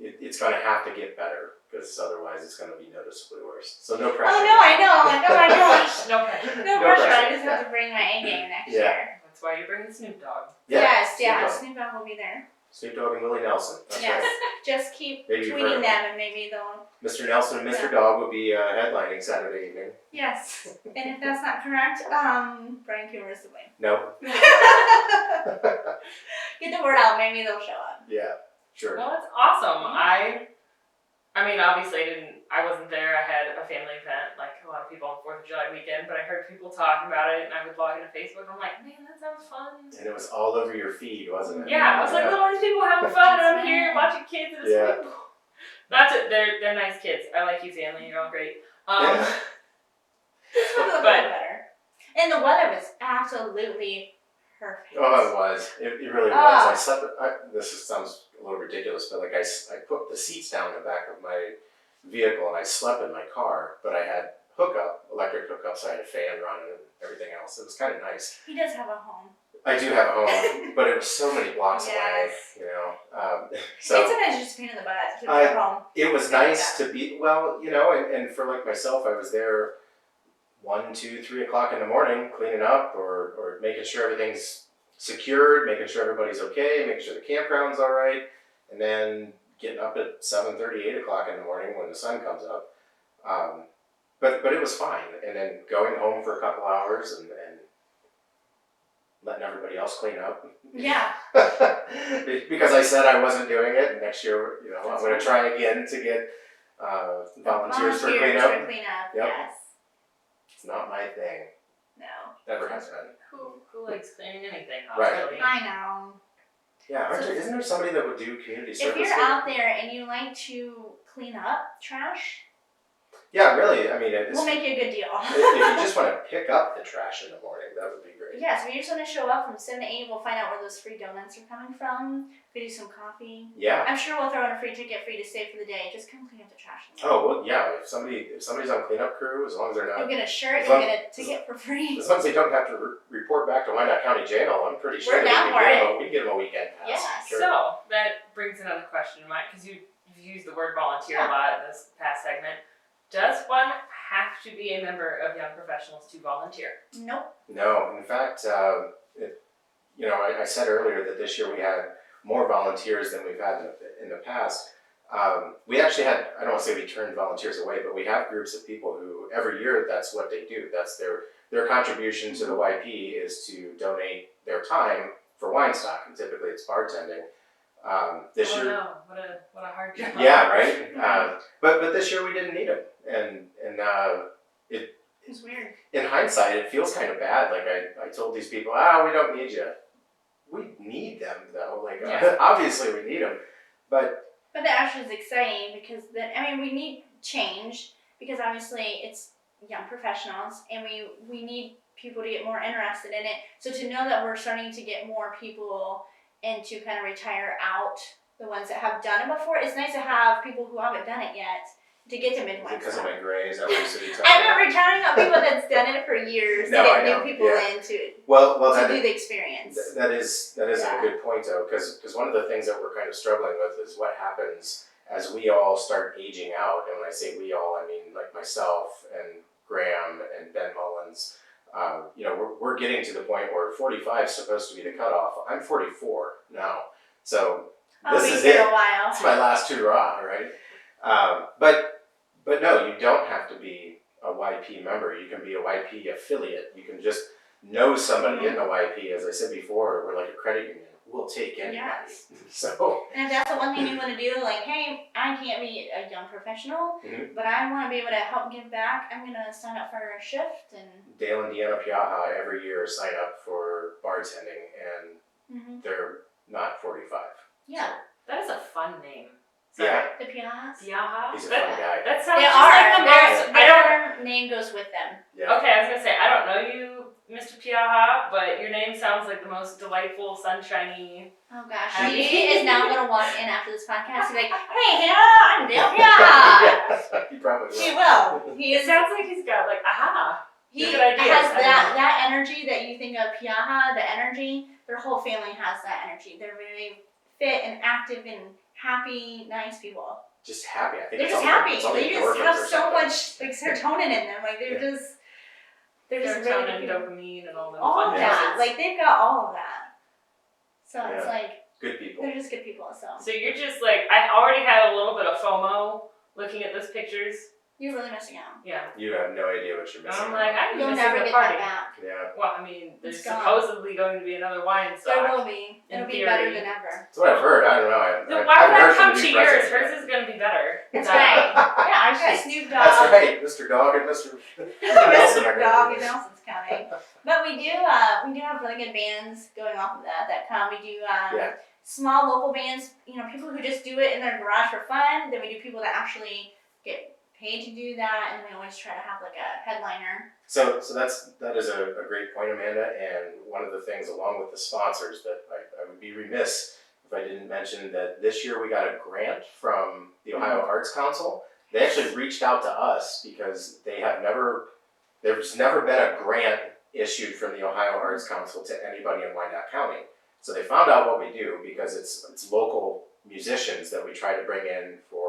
Speaker 3: it's going to have to get better, because otherwise it's going to be noticeably worse. So no pressure.
Speaker 2: Oh no, I know. I'm like, oh my gosh.
Speaker 1: No pressure.
Speaker 2: No pressure. I just have to bring my A game next year.
Speaker 1: That's why you're bringing Snoop Dogg.
Speaker 2: Yes, Snoop Dogg will be there.
Speaker 3: Snoop Dogg and Willie Nelson. That's right.
Speaker 2: Just keep tweeting them, and maybe they'll.
Speaker 3: Mr. Nelson and Mr. Dogg will be headlining Saturday evening.
Speaker 2: Yes, and if that's not correct, Brian Kummerer is to blame.
Speaker 3: Nope.
Speaker 2: Get the word out. Maybe they'll show up.
Speaker 3: Yeah, sure.
Speaker 1: Well, that's awesome. I mean, obviously, I wasn't there. I had a family event, like a lot of people on 4th of July weekend, but I heard people talking about it, and I would log into Facebook, and I'm like, man, that sounds fun.
Speaker 3: And it was all over your feed, wasn't it?
Speaker 1: Yeah, I was like, look, all these people having fun, and I'm here watching kids, and it's people. That's it. They're nice kids. I like you, family. You're all great.
Speaker 2: This would look better. And the weather was absolutely perfect.
Speaker 3: Oh, it was. It really was. I slept. Sounds a little ridiculous, but like I put the seats down in the back of my vehicle and I slept in my car, but I had electric hookups. I had a fan running and everything else. It was kind of nice.
Speaker 2: He does have a home.
Speaker 3: I do have a home, but it was so many blocks away. So
Speaker 2: it's sometimes just a pain in the butt to get home.
Speaker 3: It was nice to be and for like myself, I was there 1, 2, 3 o'clock in the morning cleaning up or making sure everything's secured, making sure everybody's okay, making sure the campground's all right, and then getting up at 7:30, 8 o'clock in the morning when the sun comes up. But it was fine, and then going home for a couple hours and letting everybody else clean up.
Speaker 2: Yeah.
Speaker 3: Because I said I wasn't doing it, and next year, I'm going to try again to get volunteers for cleanup.
Speaker 2: Yep.
Speaker 3: Yep.
Speaker 2: Yes.
Speaker 3: not my thing.
Speaker 2: No.
Speaker 3: Never has been.
Speaker 1: Who likes cleaning anything?
Speaker 3: Right.
Speaker 1: Really?
Speaker 2: I know.
Speaker 3: Yeah, isn't there somebody that would do community service?
Speaker 2: If you're out there and you like to clean up trash,
Speaker 3: yeah, really. I mean,
Speaker 2: we'll make you a good deal.
Speaker 3: if you just want to pick up the trash in the morning, that would be great.
Speaker 2: Yeah, so if you just want to show up from 7 to 8, we'll find out where those free donuts are coming from. We do some coffee.
Speaker 3: Yeah.
Speaker 2: I'm sure we'll throw in a free ticket for you to stay for the day. Just come clean up the trash.
Speaker 3: Oh well, yeah. If somebody's on cleanup crew, as long as they're not,
Speaker 2: you'll get a shirt. You'll get a ticket for free.
Speaker 3: as long as they don't have to report back to Wyandot County Jail, I'm pretty sure
Speaker 2: We're down for it.
Speaker 3: we can get them a weekend pass.
Speaker 2: Yeah.
Speaker 3: Sure.
Speaker 1: So that brings another question to mind, because you've used the word volunteer a lot in this past segment. Does one have to be a member of Young Professionals to volunteer?
Speaker 2: Nope.
Speaker 3: No, in fact, I said earlier that this year we had more volunteers than we've had in the past. We actually had, I don't want to say we turned volunteers away, but we have groups of people who every year that's what they do. That's their contribution to the YP is to donate their time for Wyanstock, and typically it's bartending. This year,
Speaker 1: no, what a hard job.
Speaker 3: yeah, right. But this year we didn't need them, and
Speaker 2: It was weird.
Speaker 3: in hindsight, it feels kind of bad. Like I told these people, we don't need you. We need them though. Like obviously we need them, but
Speaker 2: that actually is exciting because we need change because obviously it's young professionals and we need people to get more interested in it. So to know that we're starting to get more people and to kind of retire out the ones that have done it before, it's nice to have people who haven't done it yet to get to midwife.
Speaker 3: Because of my grays, that was city time.
Speaker 2: I'm not retiring out people that's done it for years to get new people into it.
Speaker 3: Well,
Speaker 2: to do the experience.
Speaker 3: That is a good point though, because one of the things that we're kind of struggling with is what happens as we all start aging out. And when I say we all, I mean like myself and Graham and Ben Mullins. We're getting to the point where 45 is supposed to be the cutoff. I'm 44 now, so this is it.
Speaker 2: A while.
Speaker 3: It's my last hurrah, right? But no, you don't have to be a YP member. You can be a YP affiliate. You can just know somebody in the YP. As I said before, we're like a credit union. We'll take anybody.
Speaker 2: Yes.
Speaker 3: So.
Speaker 2: And if that's the one thing you want to do, like, hey, I can't be a young professional, but I want to be able to help give back. I'm gonna sign up for a shift and.
Speaker 3: Dale and Deanna Piaja every year sign up for bartending, and they're not 45.
Speaker 2: Yeah.
Speaker 1: That is a fun name.
Speaker 3: Yeah.
Speaker 2: The Piajas?
Speaker 1: Piaja?
Speaker 3: He's a fun guy.
Speaker 1: That sounds
Speaker 2: They
Speaker 1: just
Speaker 2: are.
Speaker 1: like the most.
Speaker 2: Their name goes with them.
Speaker 3: Yeah.
Speaker 1: Okay, I was gonna say I don't know you, Mr. Piaja, but your name sounds like the most delightful, sunshiny.
Speaker 2: Oh gosh, he is now gonna walk in after this podcast and be like, "Hey, Hannah, I'm Dale Piaja."
Speaker 3: He probably will.
Speaker 2: He will.
Speaker 1: It sounds like he's got like
Speaker 2: He
Speaker 1: good ideas.
Speaker 2: has that energy that you think of Piaja. The energy. Their whole family has that energy. They're very fit and active and happy, nice people.
Speaker 3: Just happy. I think
Speaker 2: They're just happy.
Speaker 3: They
Speaker 2: They just have so much like serotonin in them. Like they're just
Speaker 1: serotonin,
Speaker 2: really
Speaker 1: dopamine, and all that.
Speaker 2: all
Speaker 1: fun
Speaker 2: of that.
Speaker 1: things.
Speaker 2: Like they've got all of that. So it's like
Speaker 3: good people.
Speaker 2: they're just good people.
Speaker 1: So you're just like I already had a little bit of FOMO looking at those pictures.
Speaker 2: You're really missing out.
Speaker 1: Yeah.
Speaker 3: You have no idea what you're missing.
Speaker 1: I'm like, I'm
Speaker 2: You'll
Speaker 1: missing
Speaker 2: never
Speaker 1: the
Speaker 2: get
Speaker 1: party.
Speaker 2: that back.
Speaker 3: Yeah.
Speaker 1: Well, I mean, there's
Speaker 2: It's gone.
Speaker 1: supposedly going to be another Wyanstock.
Speaker 2: There will be. It'll be better
Speaker 1: theory.
Speaker 2: than ever.
Speaker 3: That's what I've heard. I don't know.
Speaker 1: Why would I
Speaker 3: heard
Speaker 1: come
Speaker 3: from
Speaker 1: to
Speaker 3: the new
Speaker 1: yours?
Speaker 3: president.
Speaker 1: Hers is going to be better.
Speaker 2: That's right. Yeah, I've got Snoop Dogg.
Speaker 3: That's right. Mr. Dog and Mr.
Speaker 2: Mr. Dogg and Nelson's coming. But we do have really good bands going off of that come. We do small local bands, people who just do it in their garage for fun. Then we do people that actually get paid to do that, and we always try to have like a headliner.
Speaker 3: So that is a great point, Amanda. And one of the things, along with the sponsors, that I would be remiss if I didn't mention that this year we got a grant from the Ohio Arts Council. They actually reached out to us because there's never been a grant issued from the Ohio Arts Council to anybody in Wyandot County. So they found out what we do because it's local musicians that we try to bring in for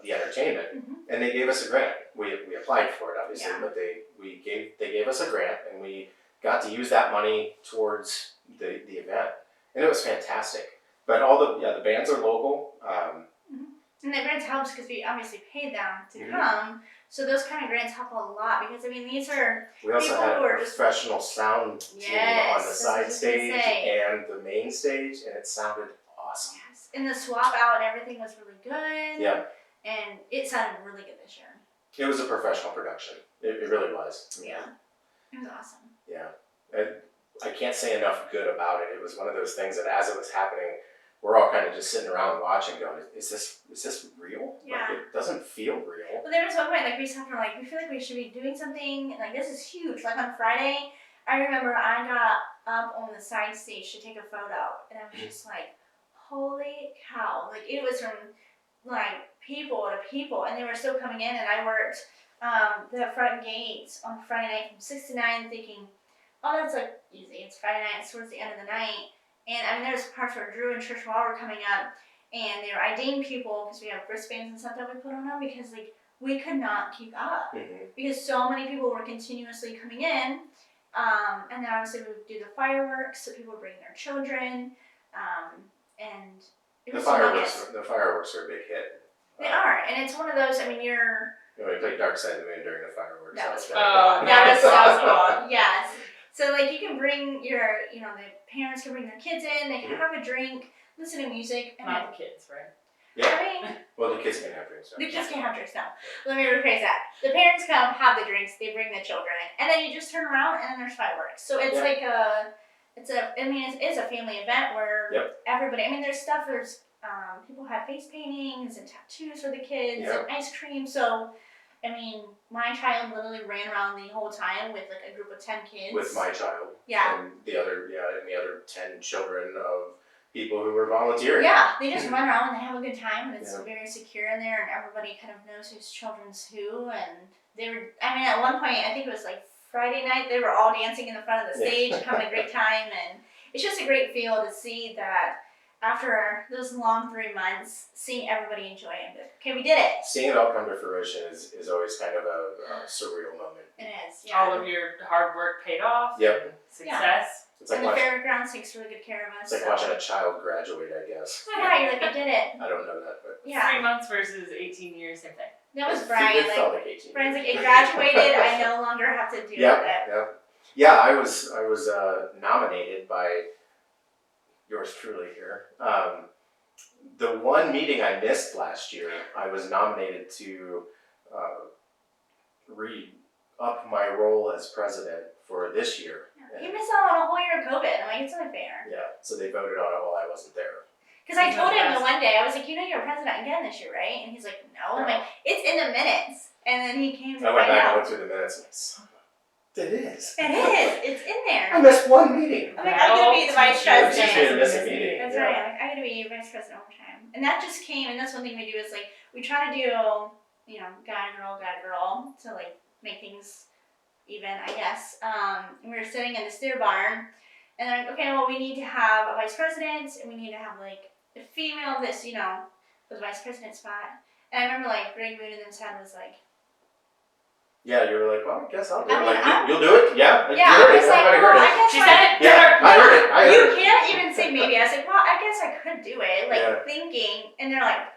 Speaker 3: the entertainment, and they gave us a grant. We applied for it, obviously, but they gave us a grant, and we got to use that money towards the event, and it was fantastic. But all the bands are local.
Speaker 2: And the grants helps because we obviously paid them to come, so those kind of grants help a lot because these are
Speaker 3: we also
Speaker 2: people
Speaker 3: had
Speaker 2: who are
Speaker 3: a
Speaker 2: just
Speaker 3: professional sound team on the side stage and the main stage, and it sounded awesome.
Speaker 2: Yes, and the swap out and everything was really good.
Speaker 3: Yeah.
Speaker 2: And it sounded really good this year.
Speaker 3: It was a professional production. It really was.
Speaker 2: Yeah. It was awesome.
Speaker 3: Yeah. I can't say enough good about it. It was one of those things that as it was happening, we're all kind of just sitting around watching going, is this real?
Speaker 2: Yeah.
Speaker 3: Like, it doesn't feel real.
Speaker 2: Well, there was one point, like, we sat there, like, we feel like we should be doing something, like, this is huge. Like, on Friday, I remember I got up on the side stage to take a photo, and I was just like, holy cow. Like, it was from, like, people to people, and they were still coming in, and I worked the front gates on Friday night from 6 to 9 thinking, oh, that's, like, easy. It's Friday night. It's towards the end of the night. And, I mean, there's parts where Drew and Trish Wall were coming up, and they were IDing people because we have wristbands and stuff that we put on them because, like, we could not keep up because so many people were continuously coming in. And then obviously we would do the fireworks, so people would bring their children. And it was
Speaker 3: the fireworks are a big hit.
Speaker 2: They are, and it's one of those. I mean,
Speaker 3: we played Dark Side of the Moon during the fireworks.
Speaker 2: That was
Speaker 1: that was so cool.
Speaker 2: Yes. So, like, you can bring your, the parents can bring their kids in, they can have a drink, listen to music. And
Speaker 1: not the kids, right?
Speaker 3: Yeah.
Speaker 2: I mean,
Speaker 3: well, the kids can have drinks.
Speaker 2: The kids can have drinks now. Let me rephrase that. The parents come, have the drinks, they bring the children in, and then you just turn around and then there's fireworks. So it's like it's a family event where everybody, I mean, there's stuff, people have face paintings and tattoos for the kids and ice cream. So, I mean, my child literally ran around the whole time with like a group of 10 kids.
Speaker 3: With my child.
Speaker 2: Yeah.
Speaker 3: And the other 10 children of people who were volunteering.
Speaker 2: Yeah, they just run around and they have a good time, and it's very secure in there, and everybody kind of knows whose children's who. And they were, I mean, at one point, I think it was like Friday night, they were all dancing in the front of the stage, having a great time, and it's just a great feel to see that after those long 3 months, seeing everybody enjoy it. Okay, we did it.
Speaker 3: Seeing it all come to fruition is always kind of a surreal moment.
Speaker 2: It is, yeah.
Speaker 1: All of your hard work paid off.
Speaker 3: Yep.
Speaker 1: Success.
Speaker 3: It's like
Speaker 2: and the fairgrounds takes really good care of us.
Speaker 3: It's like watching a child graduate, I guess.
Speaker 2: Yeah, you're like, I did it.
Speaker 3: I don't know that, but
Speaker 1: 3 months versus 18 years, same thing.
Speaker 2: That was Brian.
Speaker 3: It felt like 18
Speaker 2: Brian's like, it graduated. I no longer have to deal with it.
Speaker 3: Yeah, I was nominated by yours truly here. The one meeting I missed last year, I was nominated to re-up my role as president for this year.
Speaker 2: You missed out on a whole year of COVID. I'm like, it's not fair.
Speaker 3: Yeah, so they voted on it while I wasn't there.
Speaker 2: Because I told him the one day, I was like, you're president again this year, right? And he's like, no. I'm like, it's in the minutes. And then he came to
Speaker 3: I went
Speaker 2: find
Speaker 3: back
Speaker 2: out.
Speaker 3: and went through the minutes and it is.
Speaker 2: It is. It's in there.
Speaker 3: I missed one meeting.
Speaker 2: I'm like, I'm going to be the vice president.
Speaker 3: Just made a missing meeting.
Speaker 2: That's right. I'm like, I'm going to be vice president over time. And that just came, and that's one thing we do is like, we try to do, guy, girl, to like make things even, I guess. And we were sitting in the steer barn, and they're like, okay, well, we need to have a vice president, and we need to have like a female of this, for the vice president spot. And I remember like Greg Moon and them said was like,
Speaker 3: yeah, you were like, well, I guess I'll do it.
Speaker 2: I mean,
Speaker 3: like, you'll do it? Yeah.
Speaker 2: Yeah, I was like, well, I guess
Speaker 1: She said it.
Speaker 3: Yeah, I heard it. I heard
Speaker 2: you
Speaker 3: it.
Speaker 2: can't even say maybe. I was like, well, I guess I could do it. Like thinking, and they're like,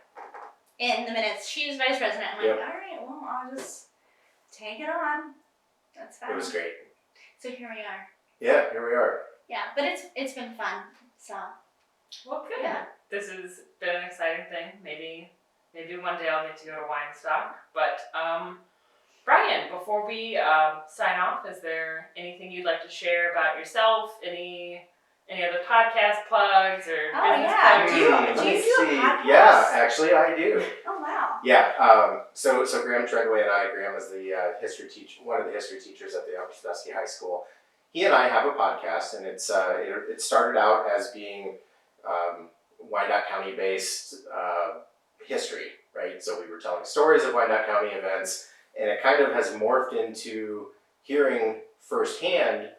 Speaker 2: in the minutes, she's vice president. I'm like, all right, well, I'll just take it on. That's fine.
Speaker 3: It was great.
Speaker 2: So here we are.
Speaker 3: Yeah, here we are.
Speaker 2: Yeah, but it's been fun. So.
Speaker 1: Well, good.
Speaker 2: Yeah.
Speaker 1: This has been an exciting thing. Maybe one day I'll get to go to Wyanstock. But Brian, before we sign off, is there anything you'd like to share about yourself? Any other podcast plugs or business plugs?
Speaker 2: Do you do a podcast?
Speaker 3: Yeah, actually I do.
Speaker 2: Oh wow.
Speaker 3: Yeah. So Graham Treadway and I, Graham is the one of the history teachers at the Dusky High School. He and I have a podcast, and it started out as being Wyandot County based history, right? So we were telling stories of Wyandot County events, and it kind of has morphed into hearing firsthand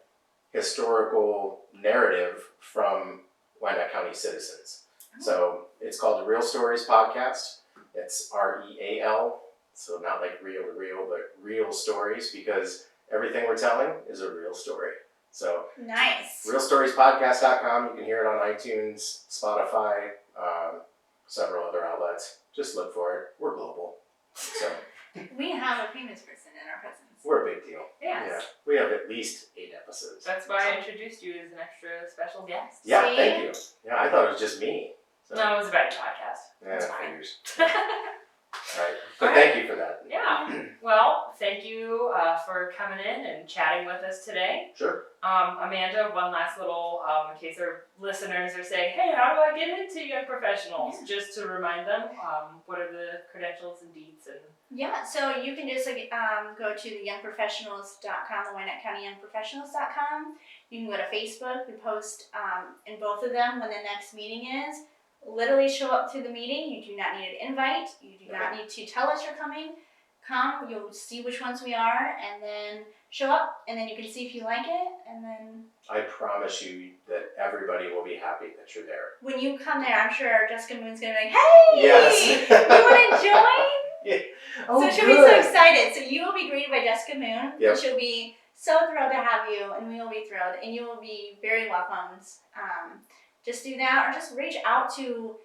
Speaker 3: historical narrative from Wyandot County citizens. So it's called the Real Stories Podcast. It's REAL, so not like real to real, but real stories, because everything we're telling is a real story. So
Speaker 2: nice.
Speaker 3: RealStoriesPodcast.com. You can hear it on iTunes, Spotify, several other outlets. Just look for it. We're global. So
Speaker 2: we have a famous person in our presence.
Speaker 3: we're a big deal.
Speaker 2: Yes.
Speaker 3: Yeah. We have at least 8 episodes.
Speaker 1: That's why I introduced you as an extra special guest.
Speaker 3: Yeah,
Speaker 2: See?
Speaker 3: thank you. Yeah, I thought it was just me. So.
Speaker 1: No, it was about your podcast.
Speaker 3: Yeah,
Speaker 2: That's fine.
Speaker 3: figures. All right. But thank you for that.
Speaker 1: Yeah. Well, thank you for coming in and chatting with us today.
Speaker 3: Sure.
Speaker 1: Amanda, one last little, in case our listeners are saying, hey, how do I get into Young Professionals?
Speaker 2: Yeah.
Speaker 1: Just to remind them, what are the credentials and deeds? And
Speaker 2: Yeah, so you can just go to the youngprofessionals.com, the Wyandot County Young Professionals.com. You can go to Facebook. We post in both of them when the next meeting is. Literally show up to the meeting. You do not need an invite. You do not need to tell us you're coming. Come, you'll see which ones we are, and then show up, and then you can see if you like it, and then...
Speaker 3: I promise you that everybody will be happy that you're there.
Speaker 2: When you come there, I'm sure Jessica Moon's going to be like, hey!
Speaker 3: Yes!
Speaker 2: You want to join?
Speaker 3: Yeah. Oh,
Speaker 2: so she'll be so excited. So you will be greeted by Jessica Moon.
Speaker 3: Yep.
Speaker 2: She'll be so thrilled to have you, and we will be thrilled, and you will be very welcomed. Just do that, or just reach out to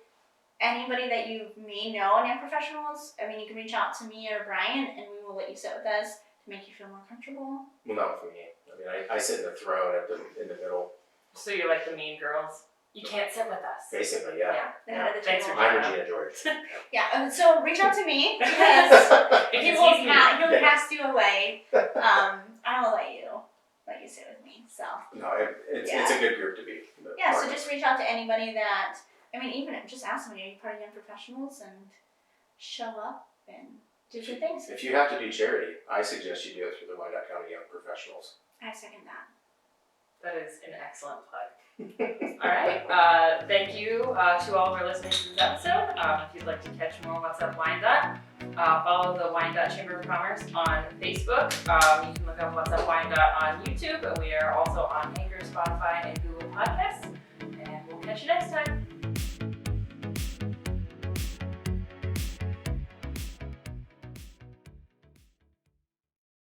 Speaker 2: anybody that you may know in Young Professionals. I mean, you can reach out to me or Brian, and we will let you sit with us to make you feel more comfortable.
Speaker 3: Well, not for me. I mean, I sit in the throne in the middle.
Speaker 1: so you're like the mean girls. You can't sit with us.
Speaker 3: Basically, yeah.
Speaker 2: The head of the
Speaker 1: Thanks
Speaker 2: table.
Speaker 1: for
Speaker 3: I'm Regina George.
Speaker 2: Yeah, so reach out to me because he
Speaker 1: Because
Speaker 2: will
Speaker 1: he's
Speaker 2: he'll cast you away. I will let you sit with me. So
Speaker 3: No, it's a good group to be.
Speaker 2: yeah, so just reach out to anybody that, I mean, even just ask somebody, are you part of Young Professionals, and show up and do your things.
Speaker 3: If you have to do charity, I suggest you do it through the Wyandot County Young Professionals.
Speaker 2: I second that.
Speaker 1: That is an excellent plug. All right. Thank you to all of our listeners to this episode. If you'd like to catch more What's Up Wyandot, follow the Wyandot Chamber of Commerce on Facebook. You can look up What's Up Wyandot on YouTube, and we are also on Anchor, Spotify, and Google Podcasts. And we'll catch you next time.